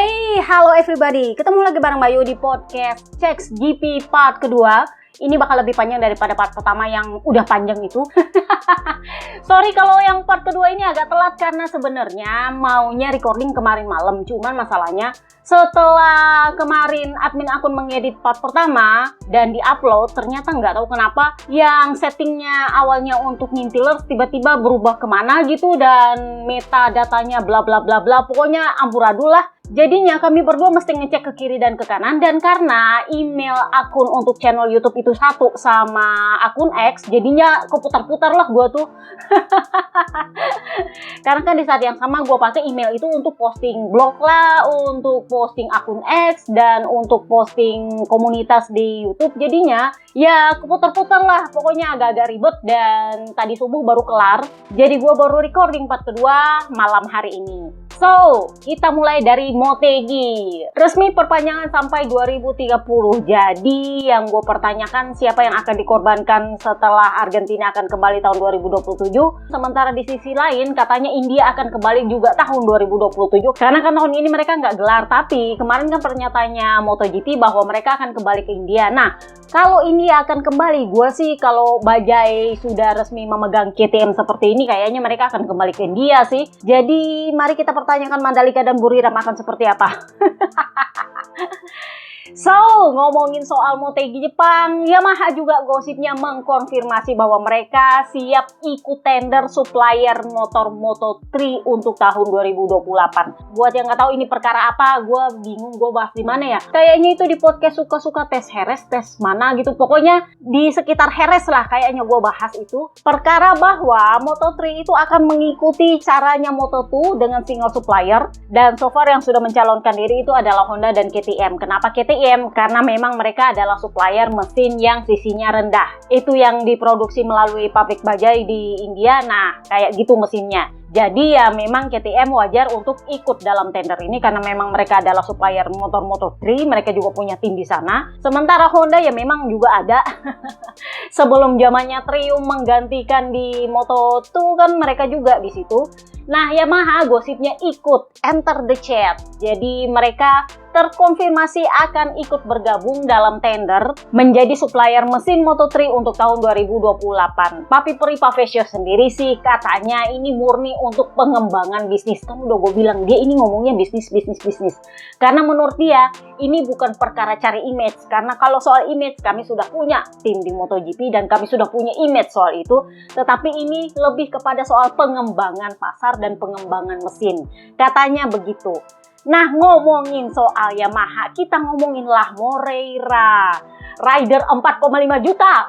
Hey, halo everybody. Ketemu lagi bareng Bayu di podcast Checks GP part kedua. Ini bakal lebih panjang daripada part pertama yang udah panjang itu. Sorry kalau yang part kedua ini agak telat karena sebenarnya maunya recording kemarin malam. Cuman masalahnya setelah kemarin admin akun mengedit part pertama dan di-upload, ternyata nggak tahu kenapa yang settingnya awalnya untuk ngintilers tiba-tiba berubah kemana gitu dan metadatanya bla bla bla bla. Pokoknya amburadul lah. Jadinya kami berdua mesti ngecek ke kiri dan ke kanan, dan karena email akun untuk channel YouTube itu satu sama akun X, jadinya keputar-putar lah gue tuh. Karena kan di saat yang sama gue pakai email itu untuk posting blog lah, untuk posting akun X, dan untuk posting komunitas di YouTube. Jadinya ya keputar-putar lah, pokoknya agak-agak ribet, dan tadi subuh baru kelar. Jadi gue baru recording part kedua malam hari ini. So, kita mulai dari Motegi. Resmi perpanjangan sampai 2030. Jadi, yang gue pertanyakan siapa yang akan dikorbankan setelah Argentina akan kembali tahun 2027. Sementara di sisi lain, katanya India akan kembali juga tahun 2027. Karena kan tahun ini mereka nggak gelar. Tapi, kemarin kan pernyataannya MotoGP bahwa mereka akan kembali ke India. Nah, kalau India akan kembali, gue sih kalau Bajaj sudah resmi memegang KTM seperti ini, kayaknya mereka akan kembali ke India sih. Jadi, mari kita pertanyakan Mandalika dan Buriram akan seperti apa. So, ngomongin soal Motegi Jepang, Yamaha juga gosipnya mengkonfirmasi bahwa mereka siap ikut tender supplier motor Moto3 untuk tahun 2028. Buat yang nggak tahu ini perkara apa, gue bingung gue bahas di mana ya. Kayaknya itu di podcast suka-suka tes Heres, tes mana gitu. Pokoknya di sekitar Heres lah kayaknya gue bahas itu. Perkara bahwa Moto3 itu akan mengikuti caranya Moto2 dengan single supplier. Dan so far yang sudah mencalonkan diri itu adalah Honda dan KTM. Kenapa KTM? Karena memang mereka adalah supplier mesin yang sisinya rendah. Itu yang diproduksi melalui pabrik Bajaj di India. Nah, kayak gitu mesinnya. Jadi ya memang KTM wajar untuk ikut dalam tender ini karena memang mereka adalah supplier motor Moto3, mereka juga punya tim di sana. Sementara Honda ya memang juga ada. Sebelum zamannya Triumph menggantikan di Moto2 kan mereka juga di situ. Nah, Yamaha gosipnya ikut enter the chat. Jadi mereka terkonfirmasi akan ikut bergabung dalam tender menjadi supplier mesin Moto3 untuk tahun 2028. Papi Privavesio sendiri sih katanya ini murni untuk pengembangan bisnis. Kan udah gue bilang, dia ini ngomongnya bisnis. Karena menurut dia ini bukan perkara cari image. Karena kalau soal image kami sudah punya tim di MotoGP dan kami sudah punya image soal itu. Tetapi ini lebih kepada soal pengembangan pasar dan pengembangan mesin. Katanya begitu. Nah, ngomongin soal Yamaha, kita ngomonginlah Moreira. Rider 4,5 juta.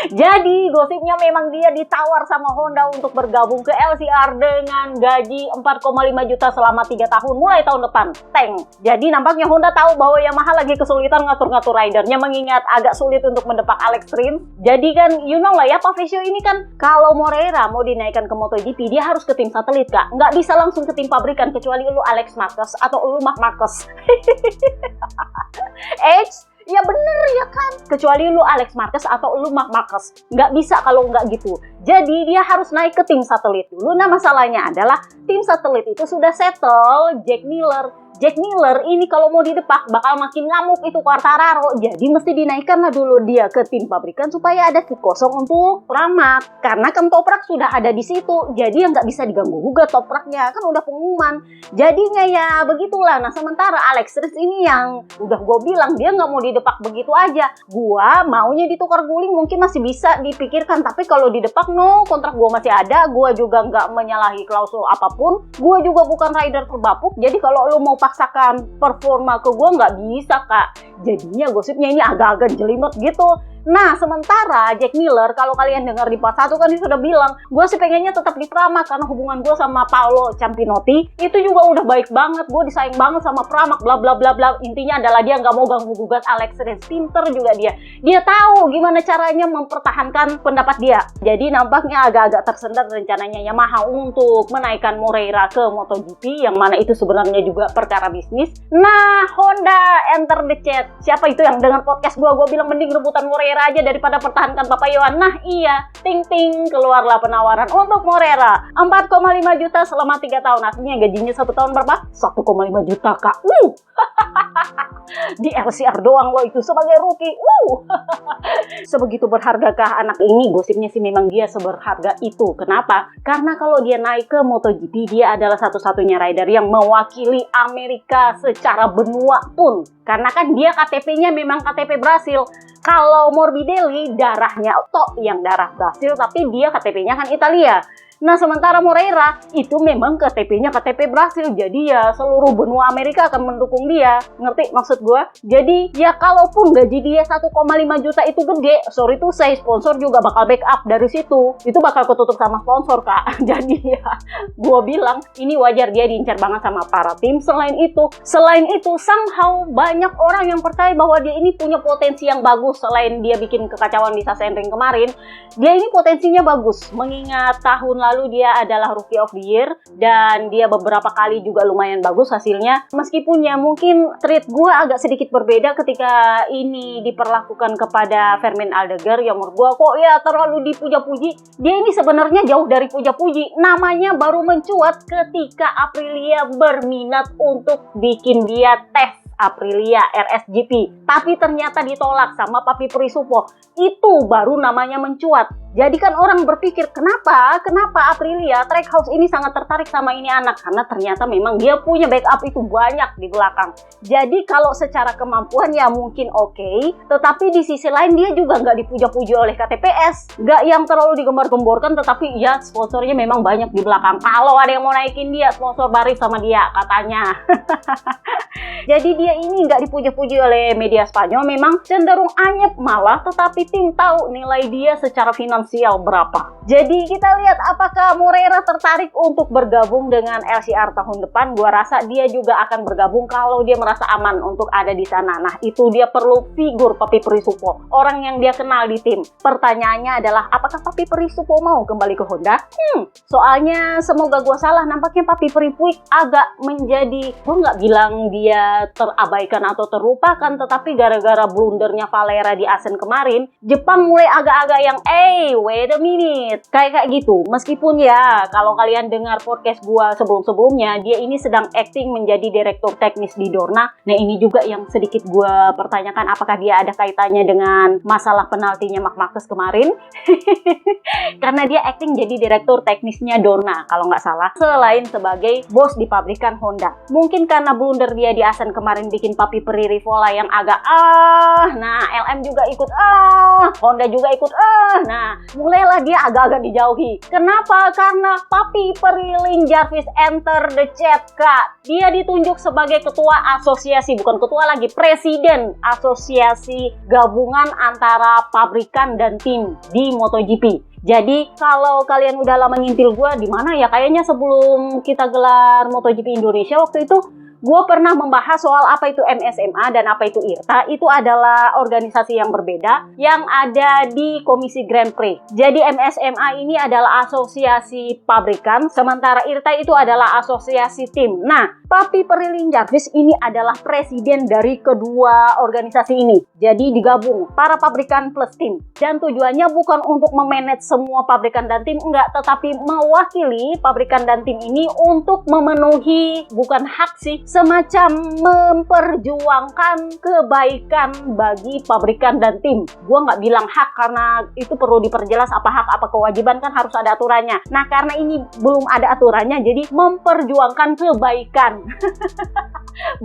Jadi gosipnya memang dia ditawar sama Honda untuk bergabung ke LCR dengan gaji 4,5 juta selama 3 tahun mulai tahun depan. Jadi nampaknya Honda tahu bahwa Yamaha lagi kesulitan ngatur-ngatur ridernya, mengingat agak sulit untuk mendepak Alex Rins. Jadi kan you know lah ya, Pavesio ini kan kalau Moreira mau dinaikkan ke MotoGP dia harus ke tim satelit, Kak. Nggak bisa langsung ke tim pabrikan kecuali lu Alex Marquez atau lu Marc Marquez. Ya bener ya kan, kecuali lu Alex Marquez atau lu Marc Marquez. Nggak bisa kalau nggak gitu. Jadi dia harus naik ke tim satelit dulu. Nah masalahnya adalah tim satelit itu sudah settle Jack Miller. Jack Miller ini kalau mau didepak bakal makin ngamuk itu Quartararo. Jadi mesti dinaikkanlah dulu dia ke tim pabrikan supaya ada seat kosong untuk Pramac. Karena kan toprak sudah ada di situ. Jadi yang nggak bisa diganggu juga topraknya. Kan udah pengumuman. Jadinya ya begitulah. Nah sementara Alex Rins ini yang udah gue bilang dia nggak mau didepak begitu aja. Gua maunya ditukar guling mungkin masih bisa dipikirkan. Tapi kalau didepak no, kontrak gue masih ada. Gue juga nggak menyalahi klausul apapun. Gue juga bukan rider terbapuk. Jadi kalau lo mau paksakan performa ke gue nggak bisa, Kak. Jadinya gosipnya ini agak-agak jelimet gitu. Nah, sementara Jack Miller, kalau kalian dengar di part 1 kan dia sudah bilang, gue sih pengennya tetap di Pramac karena hubungan gue sama Paolo Ciampinotti itu juga udah baik banget, gue disayang banget sama Pramac, bla bla bla bla. Intinya adalah dia nggak mau ganggu gugat Alex Rins. Pinter juga dia. Dia tahu gimana caranya mempertahankan pendapat dia. Jadi nampaknya agak-agak tersendat rencananya Yamaha untuk menaikkan Moreira ke MotoGP, yang mana itu sebenarnya juga perkara bisnis. Nah, Honda enter the chat. Siapa itu yang dengar podcast gue bilang mending rebutan Moreira Moreira aja daripada pertahankan Papayón. Nah iya, ting ting, keluarlah penawaran untuk Moreira 4,5 juta selama 3 tahun. Artinya gajinya 1 tahun berapa? 1,5 juta kak. Di LCR doang loh itu sebagai rookie. Sebegitu berhargakah anak ini? Gosipnya sih memang dia seberharga itu. Kenapa? Karena kalau dia naik ke MotoGP, dia adalah satu-satunya rider yang mewakili Amerika secara benua pun. Karena kan dia KTP-nya memang KTP Brasil. Kalau Morbidelli darahnya yang darah Brasil, tapi dia KTP-nya kan Italia. Nah, sementara Moreira itu memang KTP-nya KTP Brasil. Jadi ya seluruh benua Amerika akan mendukung dia. Ngerti maksud gue? Jadi ya kalaupun gaji dia 1,5 juta itu gede, sorry tuh saya sponsor juga bakal backup dari situ. Itu bakal ketutup sama sponsor kak. Jadi ya gue bilang ini wajar dia diincar banget sama para tim. Selain itu somehow banyak orang yang percaya bahwa dia ini punya potensi yang bagus. Selain dia bikin kekacauan di Sachsenring kemarin, dia ini potensinya bagus. Mengingat tahun lalu dia adalah Rookie of the Year dan dia beberapa kali juga lumayan bagus hasilnya. Meskipun ya mungkin treat gue agak sedikit berbeda ketika ini diperlakukan kepada Fermin Aldegar, yang menurut gue kok ya terlalu dipuja-puji. Dia ini sebenarnya jauh dari puja-puji. Namanya baru mencuat ketika Aprilia berminat untuk bikin dia tes Aprilia RSGP, tapi ternyata ditolak sama Papi Prisupo. Itu baru namanya mencuat. Jadi kan orang berpikir kenapa Aprilia Trackhouse ini sangat tertarik sama ini anak, karena ternyata memang dia punya backup itu banyak di belakang. Jadi kalau secara kemampuan ya mungkin oke, tetapi di sisi lain dia juga nggak dipuja-puji oleh KTPS, nggak yang terlalu digembar-gemborkan, tetapi ya sponsornya memang banyak di belakang. Kalau ada yang mau naikin dia, sponsor baris sama dia katanya. Jadi dia ini nggak dipuja-puji oleh media Spanyol, memang cenderung anyep malah, tetapi tim tahu nilai dia secara finansial berapa. Jadi kita lihat apakah Moreira tertarik untuk bergabung dengan LCR tahun depan. Gua rasa dia juga akan bergabung kalau dia merasa aman untuk ada di sana. Nah itu dia perlu figur Papi Prisupo, orang yang dia kenal di tim. Pertanyaannya adalah apakah Papi Prisupo mau kembali ke Honda? Soalnya semoga gua salah, nampaknya Papi Pripuik agak menjadi, gua nggak bilang dia terabaikan atau terlupakan, tetapi gara-gara blundernya Valera di Asen kemarin, Jepang mulai agak-agak yang wait a minute, kayak gitu. Meskipun ya kalau kalian dengar podcast gua sebelum-sebelumnya, dia ini sedang acting menjadi direktur teknis di Dorna. Nah ini juga yang sedikit gua pertanyakan, apakah dia ada kaitannya dengan masalah penaltinya Marc Marquez kemarin. Karena dia acting jadi direktur teknisnya Dorna kalau nggak salah, selain sebagai bos di pabrikan Honda. Mungkin karena blunder dia di Asen kemarin bikin Papi Pririvola yang agak nah LM juga ikut Honda juga ikut nah mulailah dia agak-agak dijauhi. Kenapa? Karena Papi Periling Jarvis enter the chat kak. Dia ditunjuk sebagai ketua asosiasi, bukan ketua lagi, presiden asosiasi gabungan antara pabrikan dan tim di MotoGP. Jadi kalau kalian udah lama ngintil gue di mana ya, kayaknya sebelum kita gelar MotoGP Indonesia waktu itu, gue pernah membahas soal apa itu MSMA dan apa itu IRTA. Itu adalah organisasi yang berbeda yang ada di Komisi Grand Prix. Jadi MSMA ini adalah asosiasi pabrikan, sementara IRTA itu adalah asosiasi tim. Nah, Papi Periling Jarvis ini adalah presiden dari kedua organisasi ini. Jadi digabung para pabrikan plus tim. Dan tujuannya bukan untuk memanage semua pabrikan dan tim, enggak, tetapi mewakili pabrikan dan tim ini untuk memenuhi, bukan hak sih, semacam memperjuangkan kebaikan bagi pabrikan dan tim. Gua nggak bilang hak karena itu perlu diperjelas apa hak apa kewajiban, kan harus ada aturannya. Nah karena ini belum ada aturannya, jadi memperjuangkan kebaikan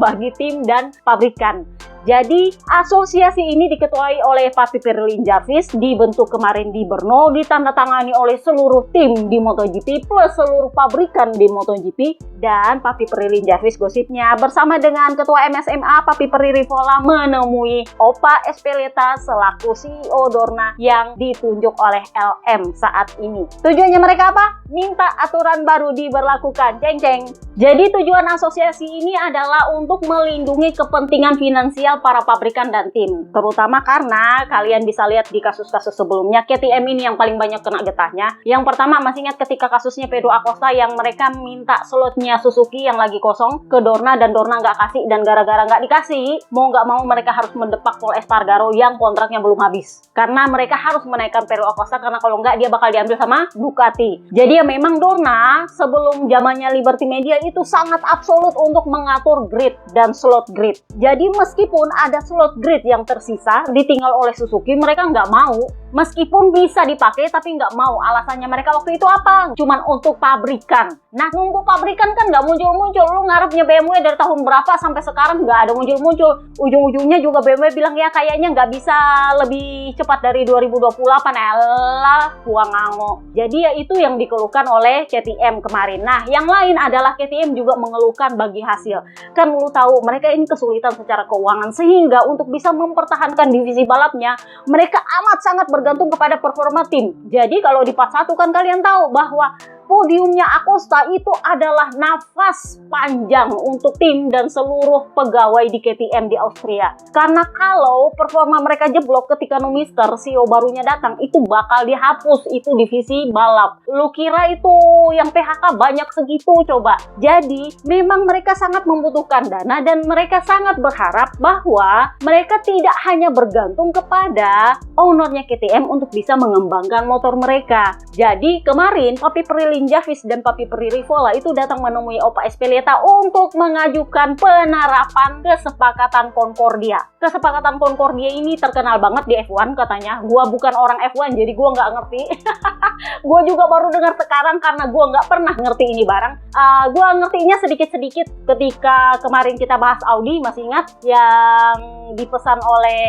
bagi tim dan pabrikan. Jadi asosiasi ini diketuai oleh Papi Periling Jarvis, dibentuk kemarin di Brno, ditandatangani oleh seluruh tim di MotoGP plus seluruh pabrikan di MotoGP. Dan Papi Periling Jarvis gosipnya bersama dengan ketua MSMA Papi Pririvola menemui Opa Espeleta selaku CEO Dorna yang ditunjuk oleh LM saat ini. Tujuannya mereka apa? Minta aturan baru diberlakukan. Ceng ceng. Jadi tujuan asosiasi ini adalah untuk melindungi kepentingan finansial para pabrikan dan tim. Terutama karena kalian bisa lihat di kasus-kasus sebelumnya, KTM ini yang paling banyak kena getahnya. Yang pertama, masih ingat ketika kasusnya Pedro Acosta yang mereka minta slotnya Suzuki yang lagi kosong ke Dorna dan Dorna nggak kasih, dan gara-gara nggak dikasih, mau nggak mau mereka harus mendepak Pol Espargaro yang kontraknya belum habis. Karena mereka harus menaikkan Pedro Acosta, karena kalau nggak dia bakal diambil sama Ducati. Jadi ya memang Dorna sebelum zamannya Liberty Media itu sangat absolut untuk mengatur grid dan slot grid. Jadi meskipun ada slot grid yang tersisa ditinggal oleh Suzuki, mereka nggak mau. Meskipun bisa dipakai tapi nggak mau. Alasannya mereka waktu itu apa? Cuman untuk pabrikan. Nah, nunggu pabrikan kan nggak muncul-muncul. Lu ngarepnya BMW dari tahun berapa sampai sekarang nggak ada muncul-muncul. Ujung-ujungnya juga BMW bilang ya kayaknya nggak bisa lebih cepat dari 2028. Elah, buang ango. Jadi ya itu yang dikeluhkan oleh KTM kemarin. Nah, yang lain adalah KTM juga mengeluhkan bagi hasil. Kan lu tahu mereka ini kesulitan secara keuangan, sehingga untuk bisa mempertahankan divisi balapnya mereka amat sangat bergantung kepada performa tim. Jadi kalau di part 1 kan kalian tahu bahwa podiumnya Acosta itu adalah nafas panjang untuk tim dan seluruh pegawai di KTM di Austria. Karena kalau performa mereka jeblok ketika Numister, CEO barunya datang, itu bakal dihapus itu divisi balap. Lu kira itu yang PHK banyak segitu coba? Jadi memang mereka sangat membutuhkan dana dan mereka sangat berharap bahwa mereka tidak hanya bergantung kepada ownernya KTM untuk bisa mengembangkan motor mereka. Jadi kemarin Papi Prilly Javis dan Papi Peri Rivola itu datang menemui Opa Espeleta untuk mengajukan penerapan kesepakatan Concordia. Kesepakatan Concordia ini terkenal banget di F1 katanya. Gua bukan orang F1 jadi gua nggak ngerti. Gua juga baru dengar sekarang karena gua nggak pernah ngerti ini barang. Gua ngertinya sedikit-sedikit ketika kemarin kita bahas Audi, masih ingat yang dipesan oleh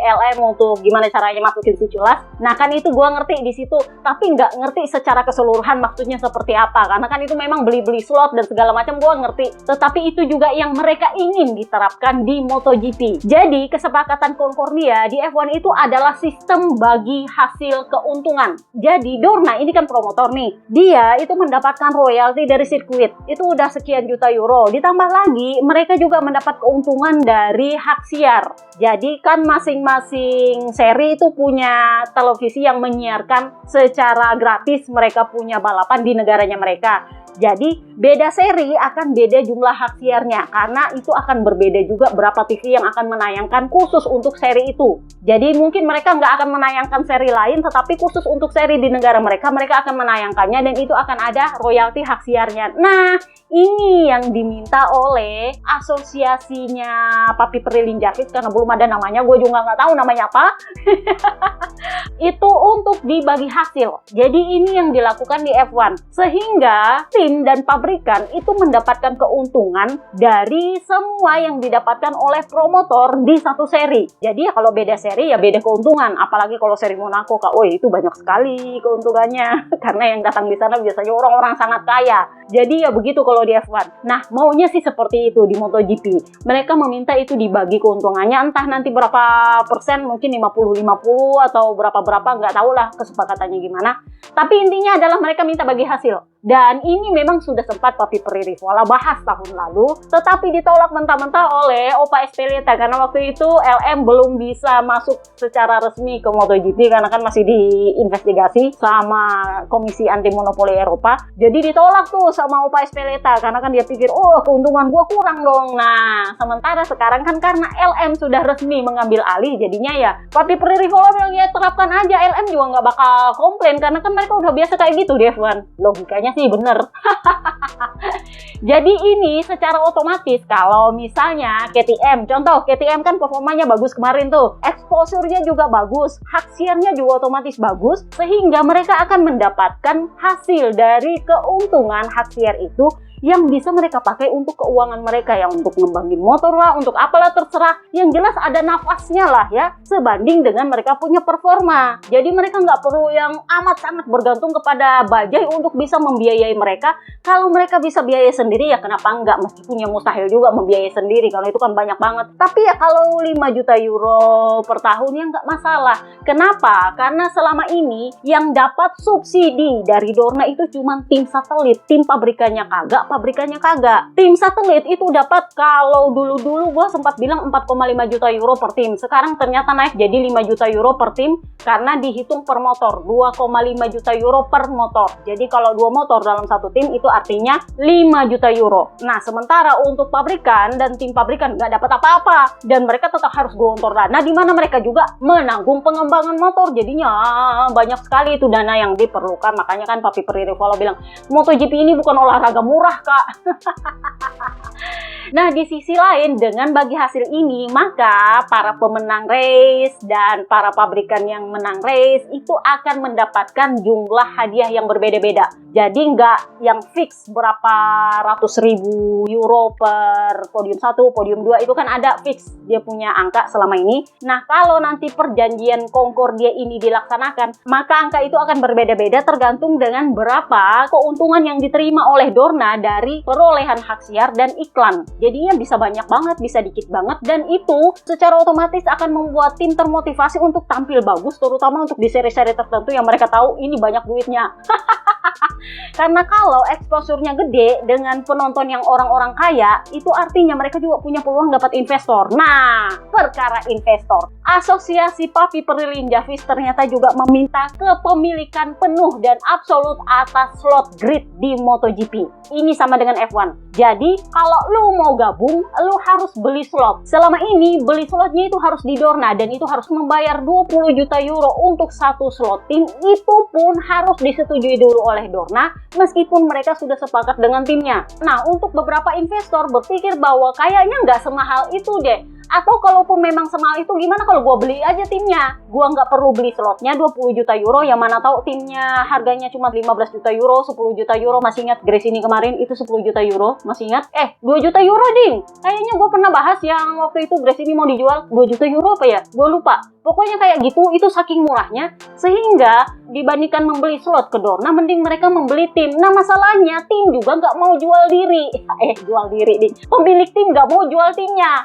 LM untuk gimana caranya masukin si culas. Nah kan itu gua ngerti di situ, tapi nggak ngerti secara keseluruhan maksudnya seperti apa, karena kan itu memang beli-beli slot dan segala macam gua ngerti, tetapi itu juga yang mereka ingin diterapkan di MotoGP. Jadi kesepakatan Concordia di F1 itu adalah sistem bagi hasil keuntungan. Jadi Dorna ini kan promotor nih, dia itu mendapatkan royalti dari sirkuit itu udah sekian juta euro, ditambah lagi mereka juga mendapat keuntungan dari hak siar. Jadi kan masing-masing seri itu punya televisi yang menyiarkan secara gratis, mereka punya balapan di negaranya mereka. Jadi beda seri akan beda jumlah hak siarnya, karena itu akan berbeda juga berapa TV yang akan menayangkan khusus untuk seri itu. Jadi mungkin mereka nggak akan menayangkan seri lain, tetapi khusus untuk seri di negara mereka, mereka akan menayangkannya dan itu akan ada royalti hak siarnya. Nah, ini yang diminta oleh asosiasinya Papi Prilly Javis, karena belum ada namanya, gue juga nggak tahu namanya apa. Itu untuk dibagi hasil. Jadi ini yang dilakukan di F1, sehingga tim dan pabrikan itu mendapatkan keuntungan dari semua yang didapatkan oleh promotor di satu seri. Jadi ya kalau beda seri ya beda keuntungan, apalagi kalau seri Monaco Kak, itu banyak sekali keuntungannya karena yang datang di sana biasanya orang-orang sangat kaya. Jadi ya begitu kalau di F1. Nah, maunya sih seperti itu di MotoGP. Mereka meminta itu dibagi keuntungannya, entah nanti berapa persen, mungkin 50-50 atau berapa-berapa, nggak tahu lah kesepakatannya gimana. Tapi intinya adalah mereka minta bagi hasil. Dan ini memang sudah sempat Papi Peri Rivola bahas tahun lalu, tetapi ditolak mentah-mentah oleh Opa Espeleta karena waktu itu LM belum bisa masuk secara resmi ke MotoGP karena kan masih diinvestigasi sama Komisi Anti Monopoli Eropa. Jadi ditolak tuh sama Opa Espeleta karena kan dia pikir, oh keuntungan gua kurang dong. Nah, sementara sekarang kan karena LM sudah resmi mengambil alih, jadinya ya Papi Peri Rivola bilang ya terapkan aja, LM juga nggak bakal komplain karena kan mereka udah biasa kayak gitu di F1. Logikanya sih bener. Jadi ini secara otomatis kalau misalnya KTM, contoh KTM kan performanya bagus kemarin tuh, exposure-nya juga bagus, hak siarnya juga otomatis bagus, sehingga mereka akan mendapatkan hasil dari keuntungan hak siar itu yang bisa mereka pakai untuk keuangan mereka, yang untuk ngembangin motor lah, untuk apalah terserah, yang jelas ada nafasnya lah ya, sebanding dengan mereka punya performa. Jadi mereka nggak perlu yang amat sangat bergantung kepada Bajaj untuk bisa membiayai mereka. Kalau mereka bisa biaya sendiri ya kenapa enggak, meskipun yang mustahil juga membiayai sendiri karena itu kan banyak banget. Tapi ya kalau 5 juta euro per tahun ya nggak masalah. Kenapa? Karena selama ini yang dapat subsidi dari Dorna itu cuma tim satelit, tim pabrikannya kagak, pabrikannya kagak. Tim satelit itu dapat, kalau dulu-dulu gue sempat bilang 4,5 juta euro per tim. Sekarang ternyata naik jadi 5 juta euro per tim karena dihitung per motor. 2,5 juta euro per motor. Jadi kalau 2 motor dalam satu tim itu artinya 5 juta euro. Nah, sementara untuk pabrikan dan tim pabrikan nggak dapat apa-apa. Dan mereka tetap harus gelontor dana di mana mereka juga menanggung pengembangan motor. Jadinya banyak sekali itu dana yang diperlukan. Makanya kan Papi Pirivolo bilang, MotoGP ini bukan olahraga murah, Kak. Nah, di sisi lain, dengan bagi hasil ini, maka para pemenang race dan para pabrikan yang menang race itu akan mendapatkan jumlah hadiah yang berbeda-beda. Jadi nggak yang fix berapa ratus ribu euro per podium 1, podium 2, itu kan ada fix dia punya angka selama ini. Nah, kalau nanti perjanjian Concordia ini dilaksanakan, maka angka itu akan berbeda-beda tergantung dengan berapa keuntungan yang diterima oleh Dorna dari perolehan hak siar dan iklan. Jadinya bisa banyak banget, bisa dikit banget, dan itu secara otomatis akan membuat tim termotivasi untuk tampil bagus, terutama untuk di seri-seri tertentu yang mereka tahu ini banyak duitnya. Karena kalau exposure-nya gede dengan penonton yang orang-orang kaya, itu artinya mereka juga punya peluang dapat investor. Nah, perkara investor, Asosiasi Papi Pirelli-Jarvis ternyata juga meminta kepemilikan penuh dan absolut atas slot grid di MotoGP. Ini sama dengan F1. Jadi, kalau lu mau gabung, lu harus beli slot. Selama ini, beli slotnya itu harus di Dorna, dan itu harus membayar 20 juta euro untuk satu slot tim. Itu pun harus disetujui dulu oleh Dorna, meskipun mereka sudah sepakat dengan timnya. Nah, untuk beberapa investor berpikir bahwa kayaknya nggak semahal itu deh. Atau kalaupun memang semahal itu, gimana kalau gue beli aja timnya? Gue nggak perlu beli slotnya 20 juta euro, yang mana tahu timnya harganya cuma 15 juta euro, 10 juta euro. Masih ingat Grace ini kemarin itu 10 juta euro? Masih ingat? 2 juta euro ding! Kayaknya gue pernah bahas yang waktu itu Grace ini mau dijual 2 juta euro apa ya? Gue lupa. Pokoknya kayak gitu, itu saking murahnya, sehingga dibandingkan membeli slot ke Dorna, mending mereka membeli tim. Nah, masalahnya tim juga nggak mau jual diri. Jual diri ding. Pemilik tim nggak mau jual timnya.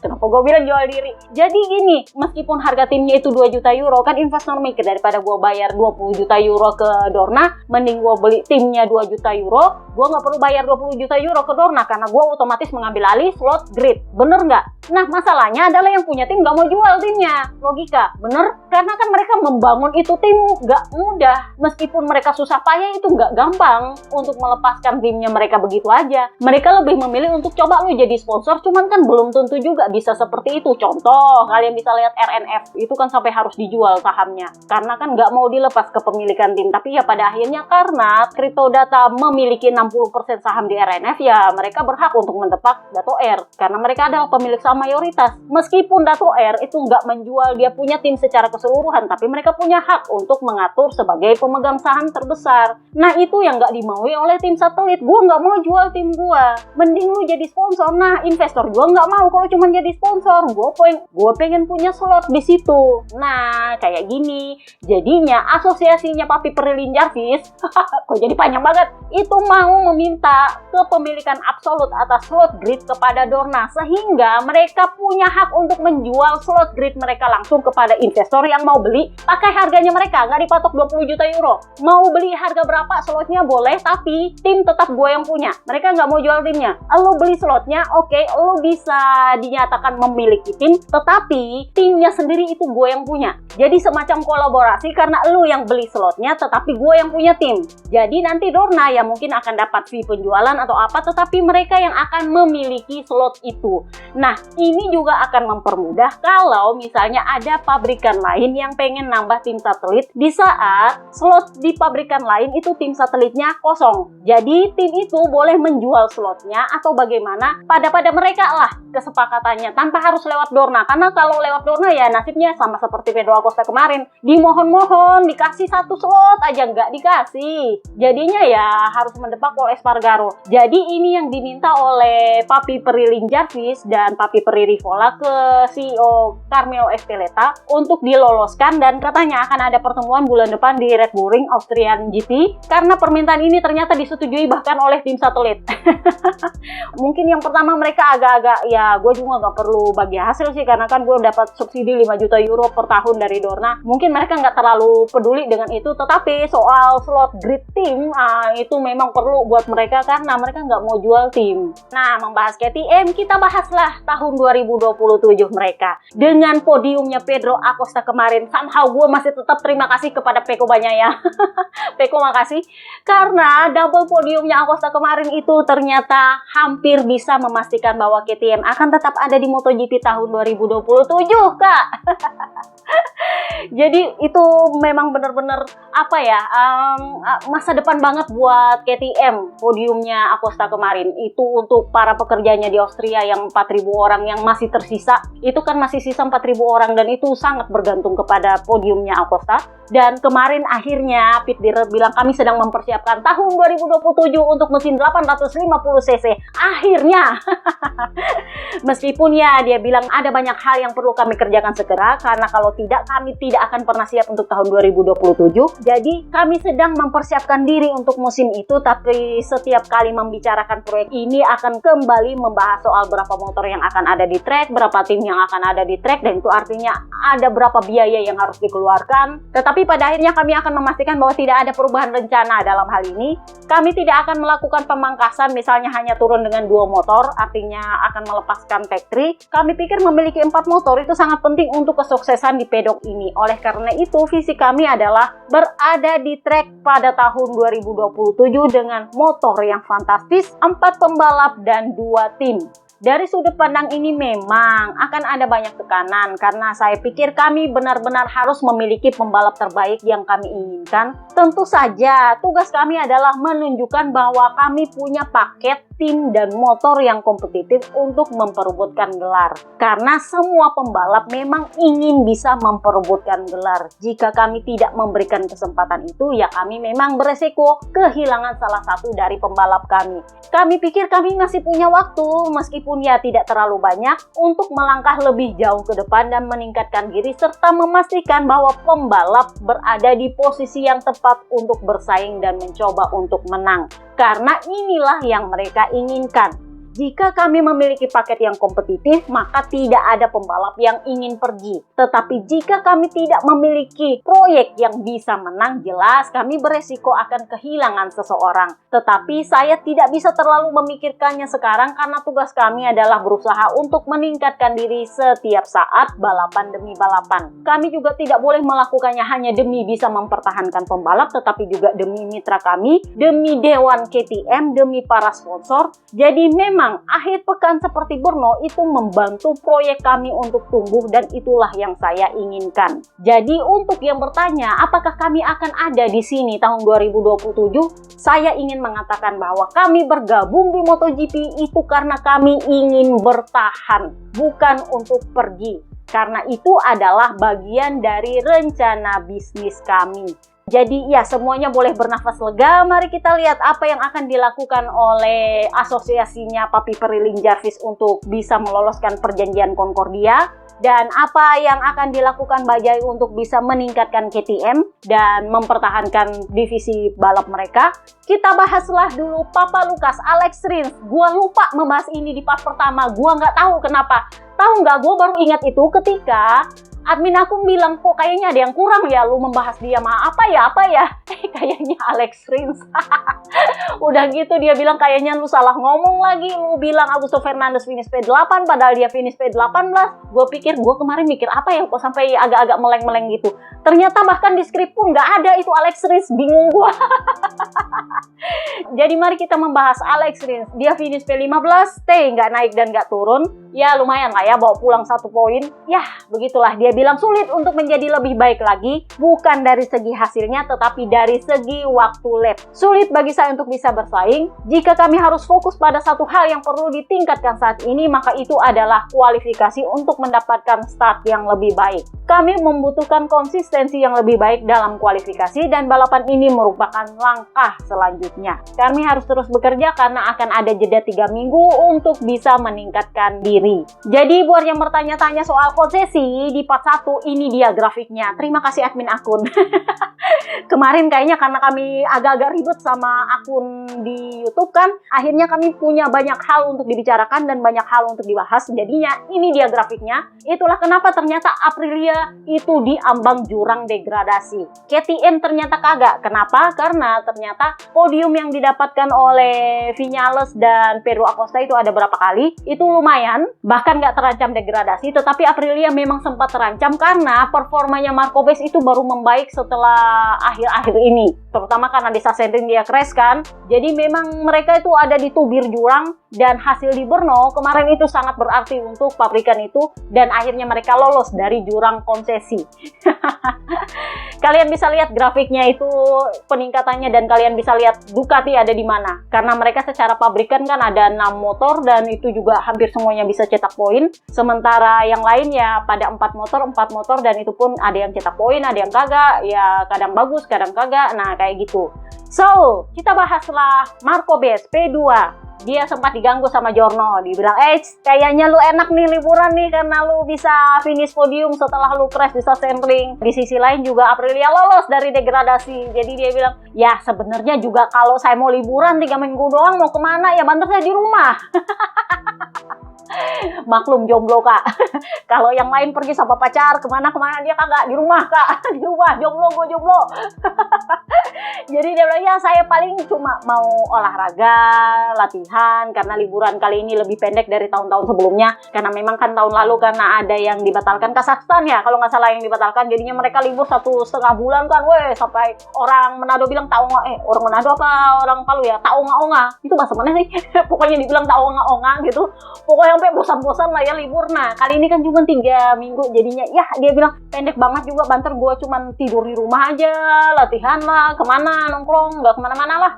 Kenapa gue bilang jual diri? Jadi gini, meskipun harga timnya itu 2 juta euro, kan investor mikir daripada gue bayar 20 juta euro ke Dorna, mending gue beli timnya 2 juta euro, gue nggak perlu bayar 20 juta euro ke Dorna, karena gue otomatis mengambil alih slot grid. Bener nggak? Nah, masalahnya adalah yang punya tim nggak mau jual timnya. Logika, bener? Karena kan mereka membangun itu tim nggak mudah. Meskipun mereka susah payah, itu nggak gampang untuk melepaskan timnya mereka begitu aja. Mereka lebih memilih untuk coba lu jadi sponsor, cuman kan belum tentu juga bisa seperti itu. Contoh, kalian bisa lihat RNF, itu kan sampai harus dijual sahamnya. Karena kan nggak mau dilepas kepemilikan tim. Tapi ya pada akhirnya karena Cryptodata memiliki 60% saham di RNF, ya mereka berhak untuk mendepak Dato R. Karena mereka adalah pemilik saham mayoritas. Meskipun Dato R itu nggak menjual dia punya tim secara keseluruhan, tapi mereka punya hak untuk mengatur sebagai pemegang saham terbesar. Nah, itu yang nggak dimaui oleh tim satelit. Gue nggak mau jual tim gue, mending lu jadi sponsor. Nah, investor gue nggak mau kalau cuma jadi sponsor. Gue pengen punya slot di situ. Nah, kayak gini. Jadinya asosiasinya Papi Pirelli-Jarvis, kok jadi panjang banget, itu mau meminta kepemilikan absolut atas slot grid kepada Dorna, sehingga mereka punya hak untuk menjual slot grid mereka langsung kepada investor yang mau beli pakai harganya mereka, nggak dipatok 20 juta euro. Mau beli harga berapa slotnya boleh, tapi tim tetap gue yang punya. Mereka nggak mau jual timnya. Lo beli slotnya, oke, lo bisa dinyatakan memiliki tim, tetapi timnya sendiri itu gue yang punya. Jadi semacam kolaborasi karena lo yang beli slotnya, tetapi gue yang punya tim. Jadi nanti Dorna ya mungkin akan dapat fee penjualan atau apa, tetapi mereka yang akan memiliki slot itu. Nah, ini juga akan mempermudah kalau misalnya ada pabrikan lain yang pengen nambah tim satelit di saat slot di pabrikan lain itu tim satelitnya kosong. Jadi tim itu boleh menjual slotnya atau bagaimana, pada mereka lah kesepakatannya tanpa harus lewat Dorna. Karena kalau lewat Dorna ya nasibnya sama seperti Pedro Acosta kemarin, dimohon-mohon dikasih satu slot aja nggak dikasih. Jadinya ya harus mendepak Pol Espargaro. Jadi ini yang diminta oleh Papi Pirelli-Jarvis dan Papi Papi Peri Rivola ke CEO Carmelo Ezpeleta untuk diloloskan, dan katanya akan ada pertemuan bulan depan di Red Bull Ring Austrian GP karena permintaan ini ternyata disetujui bahkan oleh tim satelit. Mungkin yang pertama mereka agak-agak, ya gue juga nggak perlu bagi hasil sih karena kan gue dapat subsidi 5 juta euro per tahun dari Dorna. Mungkin mereka nggak terlalu peduli dengan itu, tetapi soal slot grid tim itu memang perlu buat mereka karena mereka nggak mau jual tim. Nah, membahas KTM, kita bahaslah tahun 2027 mereka. Dengan podiumnya Pedro Acosta kemarin, somehow gue masih tetap terima kasih kepada Pecco Bagnaia. Pecco makasih, karena double podiumnya Acosta kemarin itu ternyata hampir bisa memastikan bahwa KTM akan tetap ada di MotoGP tahun 2027, Kak. Jadi itu memang benar-benar apa ya, masa depan banget buat KTM podiumnya Acosta kemarin. Itu untuk para pekerjanya di Austria yang 4.000 orang yang masih tersisa, itu kan masih sisa 4.000 orang dan itu sangat bergantung kepada podiumnya Acosta. Dan kemarin akhirnya Pit Direct bilang kami sedang mempersiapkan tahun 2027 untuk mesin 850 cc. Akhirnya meskipun ya dia bilang ada banyak hal yang perlu kami kerjakan segera karena kalau tidak kami tidak akan pernah siap untuk tahun 2027. Jadi kami sedang mempersiapkan diri untuk musim itu, tapi setiap kali membicarakan proyek ini akan kembali membahas soal berapa motor yang akan ada di track, berapa tim yang akan ada di track, dan itu artinya ada berapa biaya yang harus dikeluarkan. Tetapi pada akhirnya kami akan memastikan bahwa tidak ada perubahan rencana dalam hal ini. Kami tidak akan melakukan pemangkasan misalnya hanya turun dengan 2 motor, artinya akan melepaskan factory. Kami pikir memiliki 4 motor itu sangat penting untuk kesuksesan di pedok ini. Oleh karena itu visi kami adalah berada di track pada tahun 2027 dengan motor yang fantastis, 4 pembalap dan 2 tim. Dari sudut pandang ini memang akan ada banyak tekanan karena saya pikir kami benar-benar harus memiliki pembalap terbaik yang kami inginkan. Tentu saja tugas kami adalah menunjukkan bahwa kami punya paket tim dan motor yang kompetitif untuk memperebutkan gelar. Karena semua pembalap memang ingin bisa memperebutkan gelar. Jika kami tidak memberikan kesempatan itu, ya kami memang beresiko kehilangan salah satu dari pembalap kami. Kami pikir kami masih punya waktu, meskipun ya tidak terlalu banyak, untuk melangkah lebih jauh ke depan dan meningkatkan diri serta memastikan bahwa pembalap berada di posisi yang tepat untuk bersaing dan mencoba untuk menang. Karena inilah yang mereka inginkan. Jika kami memiliki paket yang kompetitif, maka tidak ada pembalap yang ingin pergi. Tetapi jika kami tidak memiliki proyek yang bisa menang, jelas kami beresiko akan kehilangan seseorang. Tetapi saya tidak bisa terlalu memikirkannya sekarang karena tugas kami adalah berusaha untuk meningkatkan diri setiap saat, balapan demi balapan. Kami juga tidak boleh melakukannya hanya demi bisa mempertahankan pembalap, tetapi juga demi mitra kami, demi Dewan KTM, demi para sponsor. Jadi memang akhir pekan seperti Brno itu membantu proyek kami untuk tumbuh dan itulah yang saya inginkan. Jadi untuk yang bertanya apakah kami akan ada di sini tahun 2027, saya ingin mengatakan bahwa kami bergabung di MotoGP itu karena kami ingin bertahan, bukan untuk pergi. Karena itu adalah bagian dari rencana bisnis kami. Jadi ya semuanya boleh bernafas lega. Mari kita lihat apa yang akan dilakukan oleh asosiasinya Papi Peri Jarvis untuk bisa meloloskan perjanjian Concordia. Dan apa yang akan dilakukan Bajaj untuk bisa meningkatkan KTM dan mempertahankan divisi balap mereka. Kita bahaslah dulu Papa Lukas, Alex Rins. Gua lupa membahas ini di part pertama. Gua nggak tahu kenapa. Tahu nggak, gue baru ingat itu ketika admin aku bilang, kok kayaknya ada yang kurang ya lu membahas dia mah apa ya kayaknya Alex Rins. Udah gitu dia bilang kayaknya lu salah ngomong lagi, lu bilang Augusto Fernandez finish P8 padahal dia finish P18. Gue pikir, gue kemarin mikir apa ya kok sampai agak-agak meleng-meleng gitu. Ternyata bahkan di skrip pun nggak ada itu Alex Rins, bingung gue. Jadi mari kita membahas Alex Rins. Dia finish P15, nggak naik dan nggak turun. Ya lumayan lah ya, bawa pulang 1 poin. Ya begitulah, dia bilang sulit untuk menjadi lebih baik lagi, bukan dari segi hasilnya, tetapi dari segi waktu lab. Sulit bagi saya untuk bisa bersaing. Jika kami harus fokus pada satu hal yang perlu ditingkatkan saat ini, maka itu adalah kualifikasi untuk mendapatkan start yang lebih baik. Kami membutuhkan konsistensi yang lebih baik dalam kualifikasi, dan balapan ini merupakan langkah selanjutnya. Kami harus terus bekerja karena akan ada jeda 3 minggu untuk bisa meningkatkan diri. Jadi buat yang bertanya-tanya soal konsesi, di part 1 ini dia grafiknya. Terima kasih admin akun. Kemarin kayaknya karena kami agak-agak ribet sama akun di YouTube kan, akhirnya kami punya banyak hal untuk dibicarakan dan banyak hal untuk dibahas. Jadinya ini dia grafiknya. Itulah kenapa ternyata Aprilia itu diambang jurang degradasi. KTM ternyata kagak. Kenapa? Karena ternyata podium yang didapatkan oleh Viñales dan Pedro Acosta itu ada berapa kali, itu lumayan, bahkan nggak terancam degradasi. Tetapi Aprilia memang sempat terancam karena performanya Marco Bes itu baru membaik setelah akhir-akhir ini, terutama karena di Sachsenring dia crash kan. Jadi memang mereka itu ada di tubir jurang, dan hasil di Brno kemarin itu sangat berarti untuk pabrikan itu, dan akhirnya mereka lolos dari jurang konsesi. Kalian bisa lihat grafiknya itu peningkatannya, dan kalian bisa lihat Ducati ada di mana. Karena mereka secara pabrikan kan ada 6 motor, dan itu juga hampir semuanya bisa cetak poin. Sementara yang lain ya pada 4 motor, dan itu pun ada yang cetak poin, ada yang kagak, ya kadang bagus, kadang kagak. Nah, kayak gitu. So, kita bahaslah Marco Bes P2. Dia sempat diganggu sama Giorno, dibilang, kayaknya lu enak nih liburan nih karena lu bisa finish podium setelah lu crash di Sachsenring. Di sisi lain juga Aprilia lolos dari degradasi. Jadi dia bilang, ya sebenarnya juga kalau saya mau liburan 3 minggu doang, mau kemana ya, banter saya di rumah. Maklum jomblo kak. Kalau yang lain pergi sama pacar kemana-kemana, dia kagak, di rumah kak. Di rumah, jomblo, gue jomblo. Jadi dia bilang, ya saya paling cuma mau olahraga, latihan, karena liburan kali ini lebih pendek dari tahun-tahun sebelumnya. Karena memang kan tahun lalu karena ada yang dibatalkan, Kazakhstan ya kalau nggak salah yang dibatalkan, jadinya mereka libur 1,5 bulan kan. Sampai orang Manado bilang orang Manado apa orang Palu ya, taonga-onga. Itu bahasa mana sih? Pokoknya dibilang taonga-onga gitu. Pokoknya sampai bosan-bosan lah ya libur. Nah kali ini kan cuma 3 minggu, jadinya ya dia bilang pendek banget juga, banter gue cuma tidur di rumah aja, latihan lah, kemana nongkrong, nggak kemana-mana lah.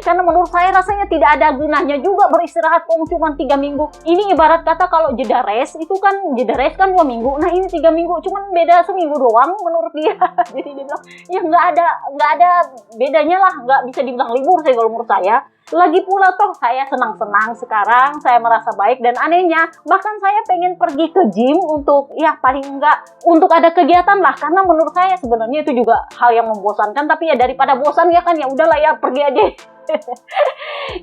Karena menurut saya rasanya tidak ada gunanya juga beristirahat cuma 3 minggu. Ini ibarat kata kalau jeda race itu kan, jeda race kan 2 minggu, nah ini 3 minggu, cuman beda seminggu doang menurut dia. Jadi dia bilang ya nggak ada bedanya lah, nggak bisa dibilang libur sih kalau menurut saya. Lagi pula toh saya senang-senang sekarang, saya merasa baik, dan anehnya bahkan saya pengen pergi ke gym untuk ya paling enggak untuk ada kegiatan lah, karena menurut saya sebenarnya itu juga hal yang membosankan, tapi ya daripada bosan ya kan, ya udahlah ya pergi aja.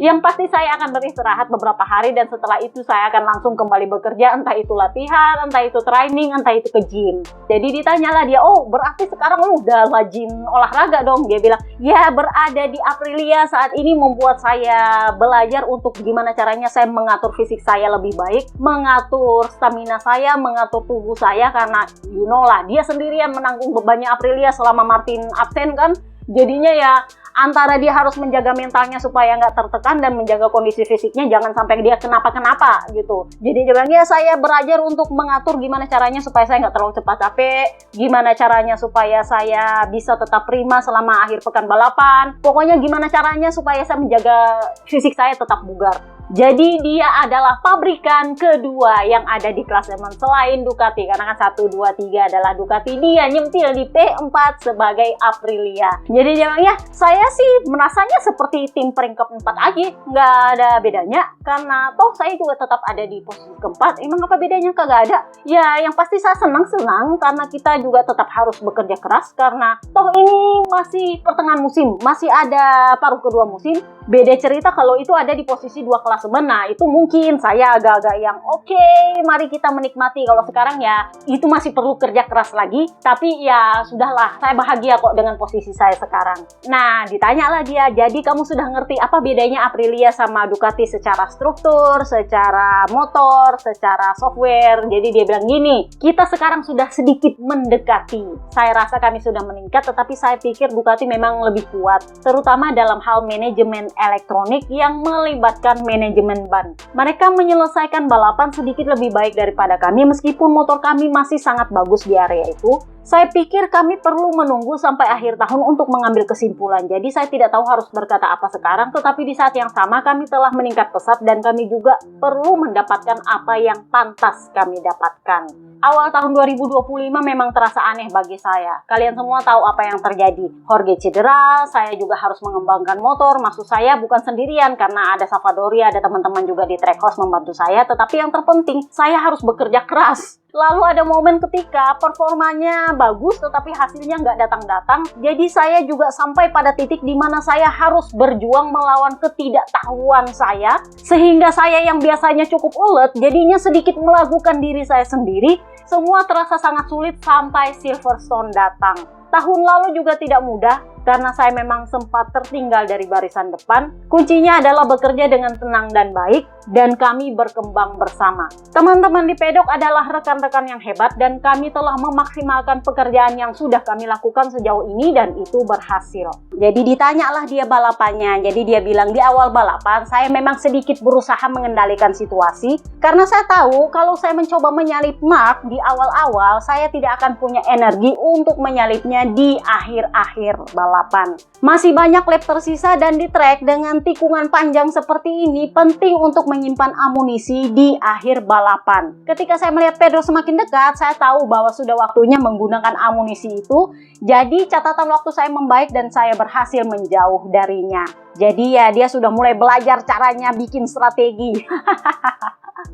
Yang pasti saya akan beristirahat beberapa hari, dan setelah itu saya akan langsung kembali bekerja, entah itu latihan, entah itu training, entah itu ke gym. Jadi ditanyalah dia, berarti sekarang lu udah rajin olahraga dong? Dia bilang, ya berada di Aprilia saat ini membuat saya belajar untuk gimana caranya saya mengatur fisik saya lebih baik, mengatur stamina saya, mengatur tubuh saya, karena you know lah, dia sendirian menanggung bebannya Aprilia selama Martin absen kan. Jadinya ya antara dia harus menjaga mentalnya supaya nggak tertekan dan menjaga kondisi fisiknya jangan sampai dia kenapa-kenapa gitu. Jadi dia bilang, ya saya belajar untuk mengatur gimana caranya supaya saya nggak terlalu cepat capek, gimana caranya supaya saya bisa tetap prima selama akhir pekan balapan, pokoknya gimana caranya supaya saya menjaga fisik saya tetap bugar. Jadi dia adalah pabrikan kedua yang ada di klasemen selain Ducati, karena kan 1, 2, 3 adalah Ducati, dia nyempil di P4 sebagai Aprilia. Jadi dia bilang, ya saya sih merasanya seperti tim peringkat 4 aja, nggak ada bedanya, karena toh saya juga tetap ada di posisi keempat. Emang apa bedanya? Kagak ada. Ya yang pasti saya senang-senang karena kita juga tetap harus bekerja keras, karena toh ini masih pertengahan musim, masih ada paruh kedua musim. Beda cerita kalau itu ada di posisi 2 klasemen, nah itu mungkin saya agak-agak yang oke, mari kita menikmati. Kalau sekarang ya itu masih perlu kerja keras lagi, tapi ya sudahlah, saya bahagia kok dengan posisi saya sekarang. Nah ditanyalah dia, jadi kamu sudah ngerti apa bedanya Aprilia sama Ducati secara struktur, secara motor, secara software? Jadi dia bilang gini, kita sekarang sudah sedikit mendekati, saya rasa kami sudah meningkat, tetapi saya pikir Ducati memang lebih kuat, terutama dalam hal manajemen elektronik yang melibatkan manajemen manajemen ban. Mereka menyelesaikan balapan sedikit lebih baik daripada kami meskipun motor kami masih sangat bagus di area itu. Saya pikir kami perlu menunggu sampai akhir tahun untuk mengambil kesimpulan. Jadi saya tidak tahu harus berkata apa sekarang, tetapi di saat yang sama kami telah meningkat pesat dan kami juga perlu mendapatkan apa yang pantas kami dapatkan. Awal tahun 2025 memang terasa aneh bagi saya. Kalian semua tahu apa yang terjadi. Jorge cedera, saya juga harus mengembangkan motor. Maksud saya bukan sendirian karena ada Salvadori, ada teman-teman juga di track house membantu saya. Tetapi yang terpenting, saya harus bekerja keras. Lalu ada momen ketika performanya bagus tetapi hasilnya nggak datang-datang. Jadi saya juga sampai pada titik di mana saya harus berjuang melawan ketidaktahuan saya. Sehingga saya yang biasanya cukup ulet jadinya sedikit melakukan diri saya sendiri. Semua terasa sangat sulit sampai Silverstone datang. Tahun lalu juga tidak mudah karena saya memang sempat tertinggal dari barisan depan. Kuncinya adalah bekerja dengan tenang dan baik dan kami berkembang bersama. Teman-teman di pedok adalah rekan-rekan yang hebat dan kami telah memaksimalkan pekerjaan yang sudah kami lakukan sejauh ini dan itu berhasil. Jadi ditanyalah dia balapannya. Jadi dia bilang di awal balapan saya memang sedikit berusaha mengendalikan situasi karena saya tahu kalau saya mencoba menyalip Mark di awal-awal saya tidak akan punya energi untuk menyalipnya di akhir-akhir balapan. Masih banyak lap tersisa dan di trek dengan tikungan panjang seperti ini penting untuk menyimpan amunisi di akhir balapan. Ketika saya melihat Pedro semakin dekat, saya tahu bahwa sudah waktunya menggunakan amunisi itu. Jadi catatan waktu saya membaik dan saya berhasil menjauh darinya. Jadi ya dia sudah mulai belajar caranya bikin strategi.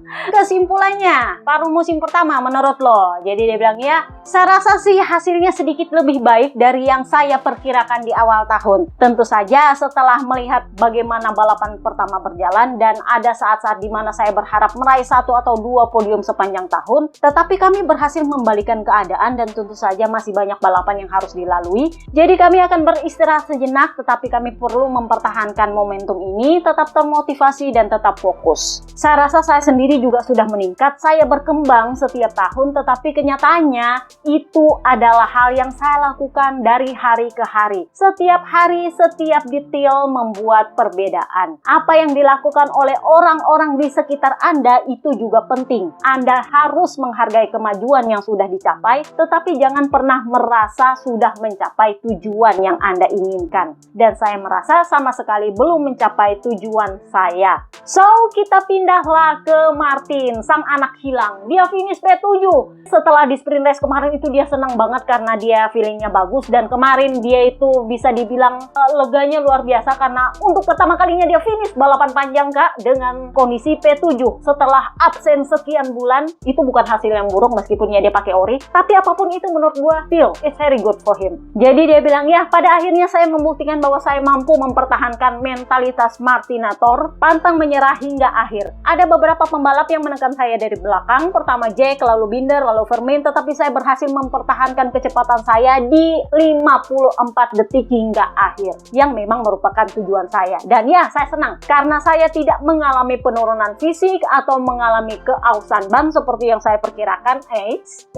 Kesimpulannya, paruh musim pertama menurut lo. Jadi dia bilang ya, saya rasa sih hasilnya sedikit lebih baik dari yang saya perkirakan di awal tahun. Tentu saja setelah melihat bagaimana balapan pertama berjalan dan ada saat-saat di mana saya berharap meraih 1 atau 2 podium sepanjang tahun, tetapi kami berhasil membalikan keadaan dan tentu saja masih banyak balapan yang harus dilalui. Jadi kami akan beristirahat sejenak, tetapi kami perlu mempertahankan momentum ini, tetap termotivasi dan tetap fokus. Saya rasa saya sendiri juga sudah meningkat, saya berkembang setiap tahun, tetapi kenyataannya itu adalah hal yang saya lakukan dari hari ke hari. Setiap hari, setiap detail membuat perbedaan. Apa yang dilakukan oleh orang-orang di sekitar Anda itu juga penting. Anda harus menghargai kemajuan yang sudah dicapai, tetapi jangan pernah merasa sudah mencapai tujuan yang Anda inginkan. Dan saya merasa sama sekali belum mencapai tujuan saya. So, kita pindahlah ke Martin, sang anak hilang. Dia finish P7. Setelah di sprint race kemarin itu dia senang banget karena dia feelingnya bagus. Dan kemarin dia itu bisa dibilang leganya luar biasa karena untuk pertama kalinya dia finish balapan panjang kak dengan kondisi P7. Setelah absen sekian bulan, itu bukan hasil yang buruk meskipun ya dia pakai ori. Tapi apapun itu menurut gua, still it's very good for him. Jadi dia bilang ya pada akhirnya saya membuktikan bahwa saya mampu mempertahankan mentalitas Martinator, pantang menyerah hingga akhir. Ada beberapa pembalap yang menekan saya dari belakang, pertama Jack, lalu Binder, lalu Vermin, tetapi saya berhasil mempertahankan kecepatan saya di 54 detik hingga akhir, yang memang merupakan tujuan saya. Dan ya, saya senang, karena saya tidak mengalami penurunan fisik atau mengalami keausan ban seperti yang saya perkirakan.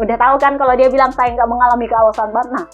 Udah tahu kan kalau dia bilang saya nggak mengalami keausan ban, nah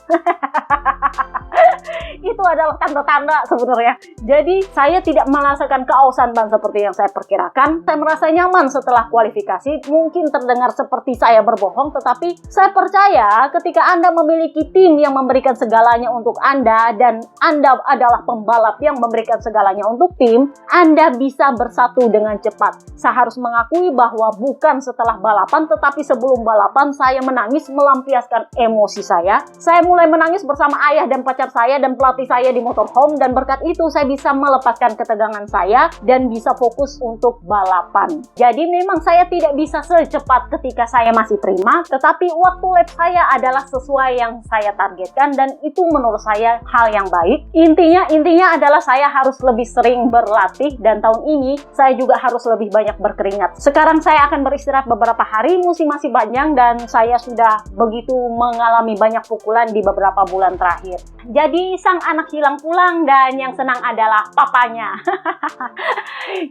itu adalah tanda-tanda sebenarnya. Jadi saya tidak merasakan keausan ban seperti yang saya perkirakan. Saya merasa nyaman setelah kualifikasi. Mungkin terdengar seperti saya berbohong, tetapi saya percaya ketika Anda memiliki tim yang memberikan segalanya untuk Anda dan Anda adalah pembalap yang memberikan segalanya untuk tim, Anda bisa bersatu dengan cepat. Saya harus mengakui bahwa bukan setelah balapan, tetapi sebelum balapan saya menangis melampiaskan emosi saya. Saya mulai menangis bersama ayah dan pacar saya dan pelatih saya di motorhome, dan berkat itu saya bisa melepaskan ketegangan saya dan bisa fokus untuk balapan. Jadi memang saya tidak bisa secepat ketika saya masih prima, tetapi waktu lap saya adalah sesuai yang saya targetkan dan itu menurut saya hal yang baik. Intinya adalah saya harus lebih sering berlatih dan tahun ini saya juga harus lebih banyak berkeringat. Sekarang saya akan beristirahat beberapa hari, musim masih panjang dan saya sudah begitu mengalami banyak pukulan di beberapa bulan terakhir. Jadi sang anak hilang pulang dan yang senang adalah papanya.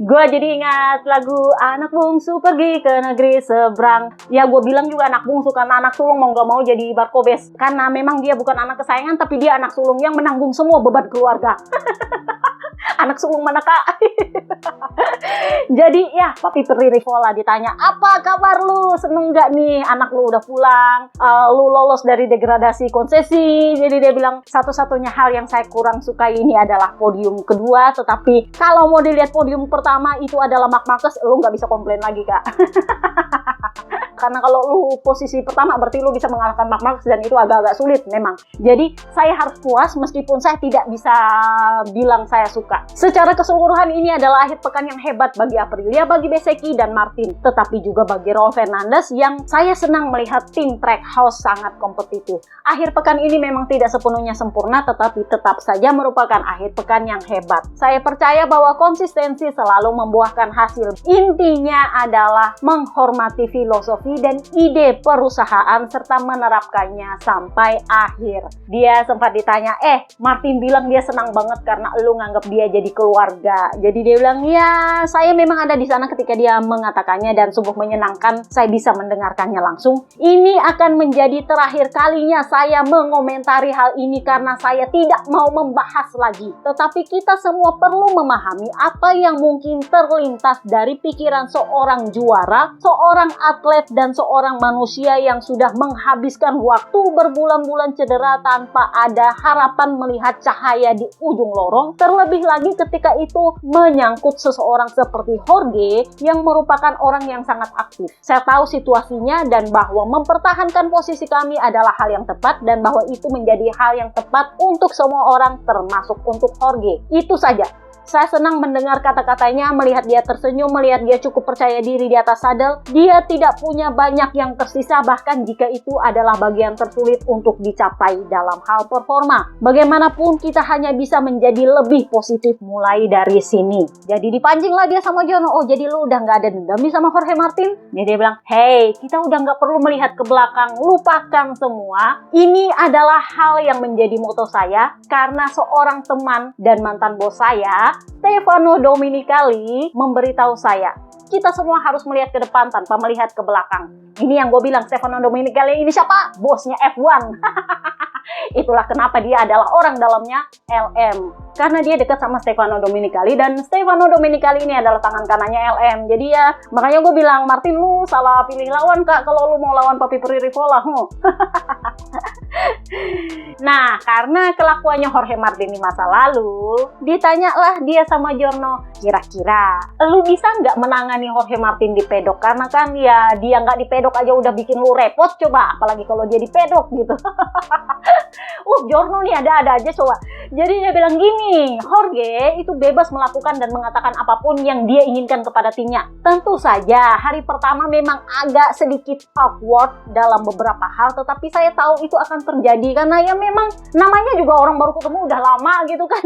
Gue jadi ingat lagu anak bungsu pergi ke negeri seberang. Ya gue bilang juga anak bungsu karena anak sulung mau gak mau jadi Barkobes. Karena memang dia bukan anak kesayangan tapi dia anak sulung yang menanggung semua beban keluarga. Anak sulung mana kak? Jadi ya Papi Peri Rivola ditanya, apa kabar lu? Seneng gak nih anak lu udah pulang? Lu lolos dari degradasi konsesi. Jadi dia bilang satu-satunya hal yang saya kurang sukai ini adalah podium kedua. Tetapi kalau mau dilihat podium pertama itu adalah Marc Marquez, lu nggak bisa komplain lagi kak. Karena kalau lu posisi pertama berarti lu bisa mengalahkan Marc Marquez dan itu agak-agak sulit memang. Jadi saya harus puas meskipun saya tidak bisa bilang saya suka. Secara keseluruhan ini adalah akhir pekan yang hebat bagi Aprilia, bagi Bezzecchi dan Martin. Tetapi juga bagi Raul Fernandez yang saya senang melihat tim Trackhouse sangat kompetitif. Akhir pekan ini memang tidak sepenuhnya sempurna tetapi tetap saja merupakan akhir pekan yang hebat. Saya percaya bahwa konsistensi selalu membuahkan hasil. Intinya adalah menghormati filosofi dan ide perusahaan serta menerapkannya sampai akhir. Dia sempat ditanya, Martin bilang dia senang banget karena lu nganggap dia jadi keluarga. Jadi dia bilang, ya saya memang ada di sana ketika dia mengatakannya dan sungguh menyenangkan saya bisa mendengarkannya langsung. Ini akan menjadi terakhir kalinya saya mengomentari hal ini karena saya tidak mau membahas lagi. Tetapi kita semua perlu memahami apa yang mungkin terlintas dari pikiran seorang juara, seorang atlet dan seorang manusia yang sudah menghabiskan waktu berbulan-bulan cedera tanpa ada harapan melihat cahaya di ujung lorong. Terlebih lagi ketika itu menyangkut seseorang seperti Jorge yang merupakan orang yang sangat aktif. Saya tahu situasinya dan bahwa mempertahankan posisi kami adalah hal yang tepat dan bahwa itu menjadi hal yang tepat untuk semua orang termasuk untuk Jorge. Itu saja. Saya senang mendengar kata-katanya, melihat dia tersenyum, melihat dia cukup percaya diri di atas sadel. Dia tidak punya banyak yang tersisa, bahkan jika itu adalah bagian tersulit untuk dicapai dalam hal performa. Bagaimanapun kita hanya bisa menjadi lebih positif mulai dari sini. Jadi dipancinglah dia sama Jono, oh jadi lu udah nggak ada dendam sama Jorge Martin? Jadi dia bilang, hey kita udah nggak perlu melihat ke belakang, lupakan semua. Ini adalah hal yang menjadi moto saya, karena seorang teman dan mantan bos saya, Stefano Domenicali, memberitahu saya, kita semua harus melihat ke depan tanpa melihat ke belakang. Ini yang gue bilang, Stefano Domenicali ini siapa? Bosnya F1. Itulah kenapa dia adalah orang dalamnya LM. Karena dia dekat sama Stefano Domenicali dan Stefano Domenicali ini adalah tangan kanannya LM. Jadi ya, makanya gue bilang, Martin lu salah pilih lawan kak kalau lu mau lawan Papi Peri Rivola. Nah, karena kelakuannya Jorge Martin di masa lalu, ditanyalah dia sama Giorno, kira-kira lu bisa nggak menangani Jorge Martin di pedok? Karena kan ya dia nggak di pedok aja udah bikin lu repot, coba apalagi kalau dia di pedok gitu. Giorno nih ada-ada aja coba. Jadi dia bilang gini, Jorge itu bebas melakukan dan mengatakan apapun yang dia inginkan kepada timnya. Tentu saja hari pertama memang agak sedikit awkward dalam beberapa hal, tetapi saya tahu itu akan terjadi karena ya memang namanya juga orang baru ketemu udah lama gitu kan.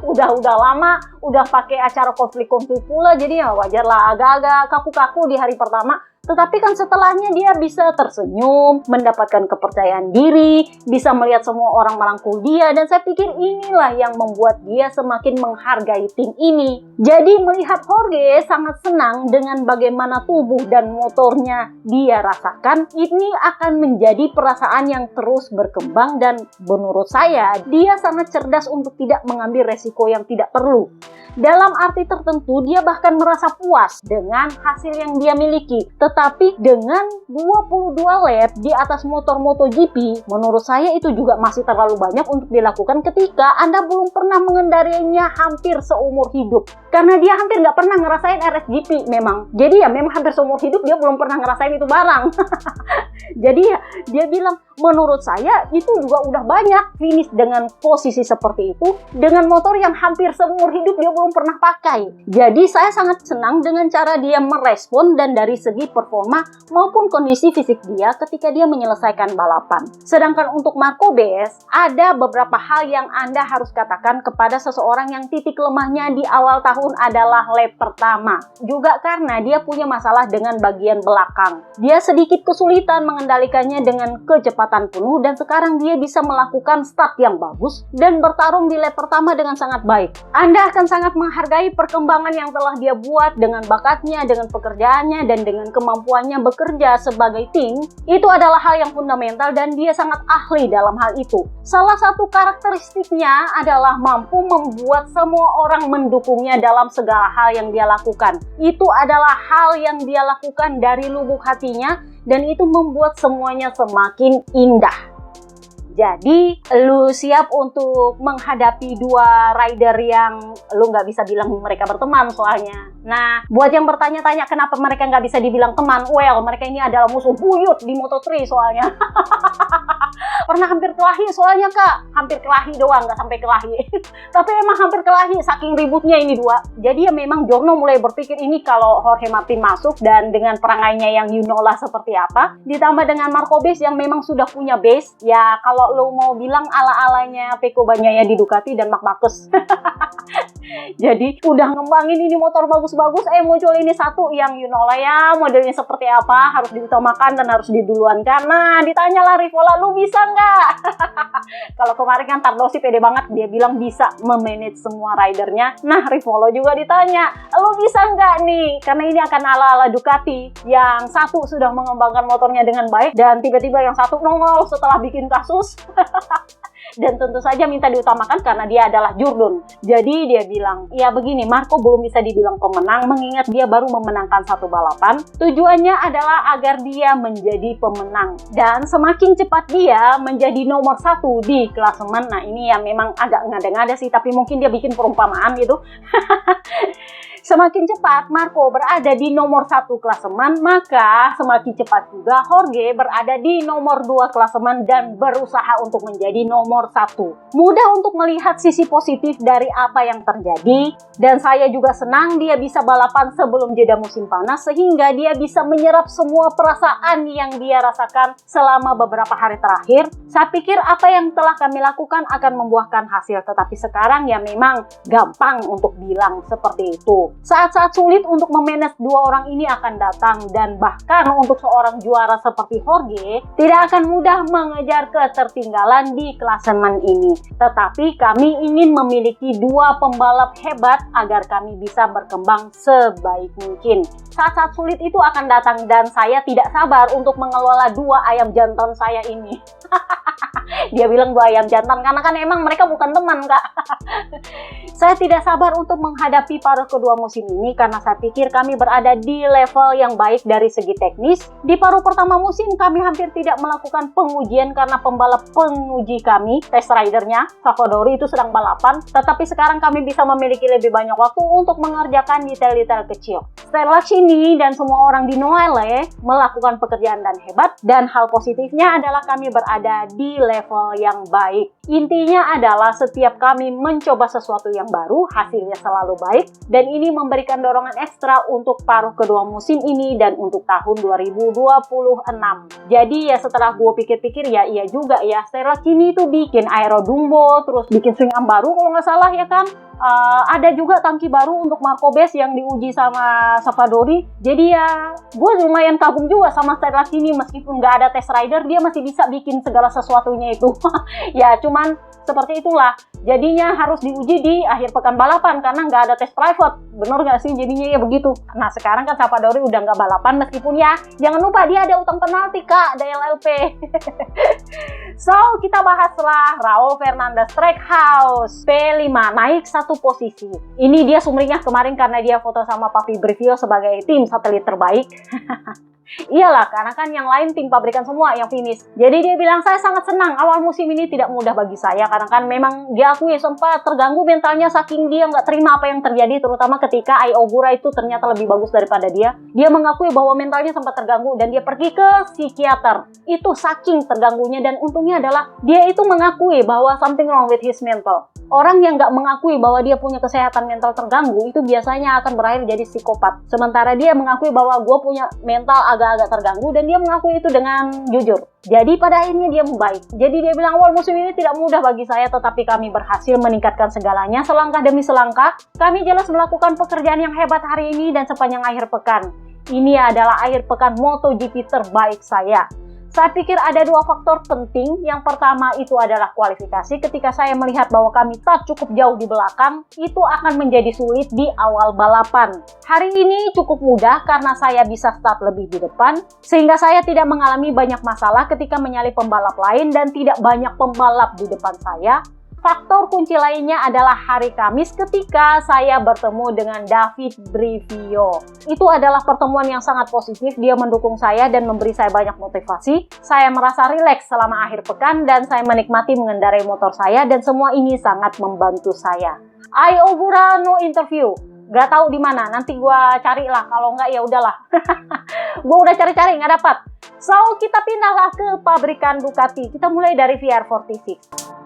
udah lama, udah pakai acara konflik-konflik pula, jadi ya wajar lah agak-agak kaku-kaku di hari pertama. Tetapi kan setelahnya dia bisa tersenyum, mendapatkan kepercayaan diri, bisa melihat semua orang merangkul dia, dan saya pikir inilah yang membuat dia semakin menghargai tim ini. Jadi melihat Jorge sangat senang dengan bagaimana tubuh dan motornya dia rasakan, ini akan menjadi perasaan yang terus berkembang dan menurut saya dia sangat cerdas untuk tidak mengambil resiko yang tidak perlu. Dalam arti tertentu dia bahkan merasa puas dengan hasil yang dia miliki. Tetapi dengan 22 lap di atas motor MotoGP, menurut saya itu juga masih terlalu banyak untuk dilakukan ketika Anda belum pernah mengendarinya hampir seumur hidup. Karena dia hampir nggak pernah ngerasain RSGP memang. Jadi ya memang hampir seumur hidup dia belum pernah ngerasain itu barang. Jadi ya dia bilang, menurut saya itu juga udah banyak finish dengan posisi seperti itu dengan motor yang hampir seumur hidup dia belum pernah pakai. Jadi saya sangat senang dengan cara dia merespon dan dari segi performa maupun kondisi fisik dia ketika dia menyelesaikan balapan. Sedangkan untuk Marco Bez, ada beberapa hal yang Anda harus katakan kepada seseorang yang titik lemahnya di awal tahun adalah lap pertama. Juga karena dia punya masalah dengan bagian belakang. Dia sedikit kesulitan mengendalikannya dengan kecepatan penuh dan sekarang dia bisa melakukan start yang bagus dan bertarung di lap pertama dengan sangat baik. Anda akan sangat menghargai perkembangan yang telah dia buat dengan bakatnya, dengan pekerjaannya, dan dengan kemampuannya kemampuannya bekerja sebagai tim, itu adalah hal yang fundamental dan dia sangat ahli dalam hal itu. Salah satu karakteristiknya adalah mampu membuat semua orang mendukungnya dalam segala hal yang dia lakukan. Itu adalah hal yang dia lakukan dari lubuk hatinya dan itu membuat semuanya semakin indah. Jadi, lu siap untuk menghadapi dua rider yang lu nggak bisa bilang mereka berteman soalnya. Nah, buat yang bertanya-tanya kenapa mereka nggak bisa dibilang teman, well, mereka ini adalah musuh buyut di Moto3 soalnya. Pernah hampir kelahi soalnya, Kak. Hampir kelahi doang, nggak sampai kelahi. Tapi emang hampir kelahi, saking ributnya ini dua. Jadi ya memang Giorno mulai berpikir ini kalau Jorge Martin masuk dan dengan perangainya yang you know lah seperti apa, ditambah dengan Marco Base yang memang sudah punya base, ya kalau lo mau bilang ala-alanya Pecco Bagnaia di Ducati dan Marc Marquez. Jadi udah ngembangin ini motor bagus-bagus, muncul ini satu yang you know lah ya, modelnya seperti apa, harus diutamakan dan harus diduluankan. Nah, ditanyalah Rivola, lu bisa nggak? Kalau kemarin kan Tardosi pede banget, dia bilang bisa memanage semua ridernya. Nah, Rivola juga ditanya, lu bisa nggak nih? Karena ini akan ala-ala Ducati, yang satu sudah mengembangkan motornya dengan baik, dan tiba-tiba yang satu nongol setelah bikin kasus. Dan tentu saja minta diutamakan karena dia adalah Jurdon. Jadi dia bilang, ya begini, Marco belum bisa dibilang pemenang mengingat dia baru memenangkan satu balapan. Tujuannya adalah agar dia menjadi pemenang. Dan semakin cepat dia menjadi nomor satu di klasemen, nah ini ya memang agak ngada-ngada sih, tapi mungkin dia bikin perumpamaan gitu. Semakin cepat Marco berada di nomor 1 klasemen, maka semakin cepat juga Jorge berada di nomor 2 klasemen dan berusaha untuk menjadi nomor 1. Mudah untuk melihat sisi positif dari apa yang terjadi, dan saya juga senang dia bisa balapan sebelum jeda musim panas sehingga dia bisa menyerap semua perasaan yang dia rasakan selama beberapa hari terakhir. Saya pikir apa yang telah kami lakukan akan membuahkan hasil, tetapi sekarang ya memang gampang untuk bilang seperti itu. Saat-saat sulit untuk memanage dua orang ini akan datang, dan bahkan untuk seorang juara seperti Jorge tidak akan mudah mengejar ketertinggalan di klasemen ini. Tetapi kami ingin memiliki dua pembalap hebat agar kami bisa berkembang sebaik mungkin. Saat-saat sulit itu akan datang dan saya tidak sabar untuk mengelola dua ayam jantan saya ini. Dia bilang dua ayam jantan karena kan emang mereka bukan teman, Kak. Saya tidak sabar untuk menghadapi paruh kedua musim ini karena saya pikir kami berada di level yang baik dari segi teknis. Di paruh pertama musim kami hampir tidak melakukan pengujian karena pembalap penguji kami, test ridernya, Savadori itu sedang balapan. Tetapi sekarang kami bisa memiliki lebih banyak waktu untuk mengerjakan detail-detail kecil. Setelah sini dan semua orang di Noelle melakukan pekerjaan dan hebat, dan hal positifnya adalah kami berada di level yang baik. Intinya adalah setiap kami mencoba sesuatu yang baru, hasilnya selalu baik, dan ini memberikan dorongan ekstra untuk paruh kedua musim ini dan untuk tahun 2026. Jadi ya setelah gue pikir-pikir ya iya juga ya, Sterlachini itu bikin aero Dumbo, terus bikin swing arm baru kalau nggak salah ya kan. Ada juga tangki baru untuk Marco Base yang diuji sama Savadori. Jadi ya gue lumayan kagum juga sama Sterlachini, meskipun nggak ada test rider dia masih bisa bikin segala sesuatunya itu. Ya cuman seperti itulah, jadinya harus diuji di akhir pekan balapan karena nggak ada tes private. Bener nggak sih jadinya ya begitu. Nah sekarang kan Savadori udah nggak balapan, meskipun ya jangan lupa dia ada utang penalti, Kak, dari LLP. So kita bahaslah Raul Fernandez Trackhouse P5 naik satu posisi. Ini dia sumringah kemarin karena dia foto sama Papi Brivio sebagai tim satelit terbaik. Iyalah, karena kan yang lain tim pabrikan semua yang finish. Jadi dia bilang, saya sangat senang, awal musim ini tidak mudah bagi saya, karena kan memang dia akui sempat terganggu mentalnya saking dia nggak terima apa yang terjadi, terutama ketika Ai Ogura itu ternyata lebih bagus daripada dia. Dia mengakui bahwa mentalnya sempat terganggu dan dia pergi ke psikiater. Itu saking terganggunya, dan untungnya adalah dia itu mengakui bahwa something wrong with his mental. Orang yang nggak mengakui bahwa dia punya kesehatan mental terganggu itu biasanya akan berakhir jadi psikopat. Sementara dia mengakui bahwa gue punya mental agak-agak terganggu dan dia mengakui itu dengan jujur. Jadi pada akhirnya dia membaik. Jadi dia bilang awal musim ini tidak mudah bagi saya, tetapi kami berhasil meningkatkan segalanya selangkah demi selangkah. Kami jelas melakukan pekerjaan yang hebat hari ini dan sepanjang akhir pekan. Ini adalah akhir pekan MotoGP terbaik saya. Saya pikir ada dua faktor penting. Yang pertama itu adalah kualifikasi. Ketika saya melihat bahwa kami tak cukup jauh di belakang, itu akan menjadi sulit di awal balapan. Hari ini cukup mudah karena saya bisa start lebih di depan, sehingga saya tidak mengalami banyak masalah ketika menyalip pembalap lain dan tidak banyak pembalap di depan saya. Faktor kunci lainnya adalah hari Kamis ketika saya bertemu dengan David Brivio. Itu adalah pertemuan yang sangat positif, dia mendukung saya dan memberi saya banyak motivasi. Saya merasa rileks selama akhir pekan dan saya menikmati mengendarai motor saya dan semua ini sangat membantu saya. Ai Ogura no interview. Gak tahu di mana, nanti gua carilah, kalau nggak ya udahlah. Gua udah cari-cari nggak dapat. So, kita pindahlah ke pabrikan Ducati. Kita mulai dari VR46.